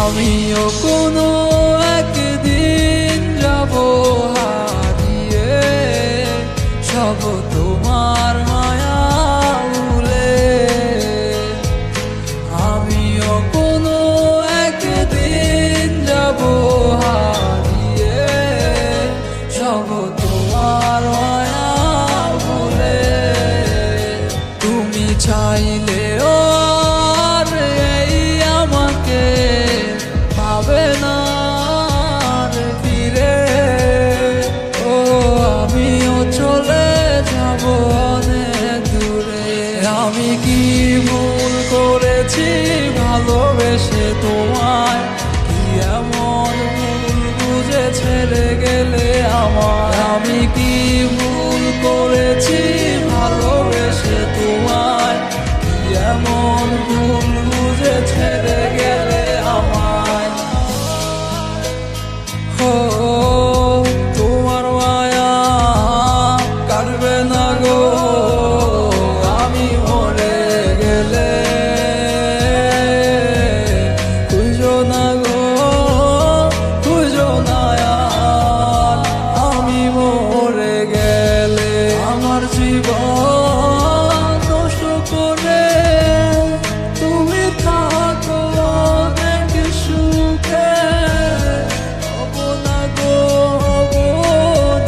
আমিও কোনো একদিন যাব হারিয়ে, সব তোমার মায়া ভুলে। আমিও কোনো একদিন যাব হারিয়ে, সব তোমার মায়া ভুলে। তুমি চাইলেও আর এই আমাকে পাবে না রে ফিরে। ও আমিও চলে যাব অনেক দূরে। আমি কি ভুল করেছি ভালোবেসে তোমায়? কি এমন ভুল বুঝে ছেড়ে গেলে আমার? আমি কি ভুল করেছি ভালোবেসে তোমায়? কি এমন ভুল বুঝে ছেড়ে গেলে আমায়? ও তোমার মায়া কাটবে না গো আমি মরে গেলে। খুঁজো না গো, খুঁজো না আর আমি মরে গেলে। আমার জীবন নষ্ট করে তুমি থাকো অনেক সুখে। হব না গো, হব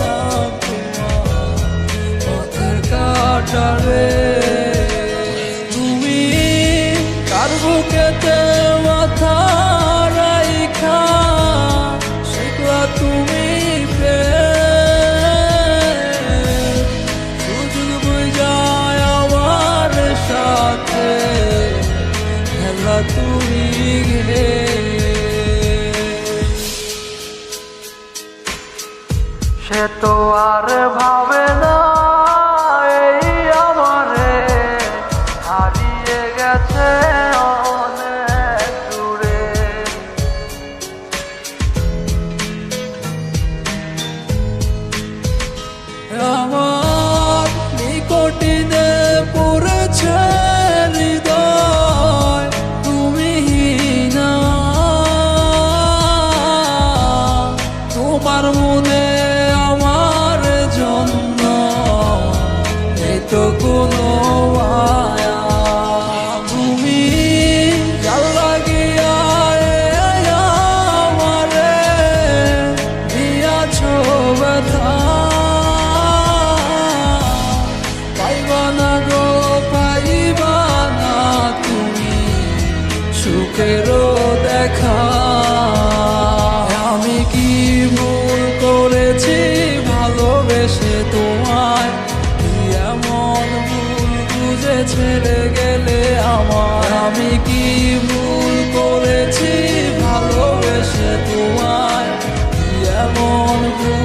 না তোমার পথের কাঁটারে। তুমি কার বুকেতে মাথা রাইখা শিখলা তুমি প্রেম। সুযোগ বুঝায় আমার সাথে খেলা তুমি গে। সে তো আর ভাবে না এই আমারে, হারিয়ে গেছে অনেক দূরে। আমার নিকটিনে পড়েছে হৃদয় তুমি না। তোমার মনে আমার জন্য এই তো কোনো মায়া। তুমি জাল লাগিয়া আমারে দিয়াছো ব্যথা। পাইবা না গো, পাইবা না তুমি সুখেরও দেখা। আমি কি ভুল করেছি ভালোবেসে তোমায়? কি এমন ভুল বুঝে ছেড়ে গেলে আমার? আমি কি ভুল করেছি ভালোবেসে তোমায়? কি এমন ভুল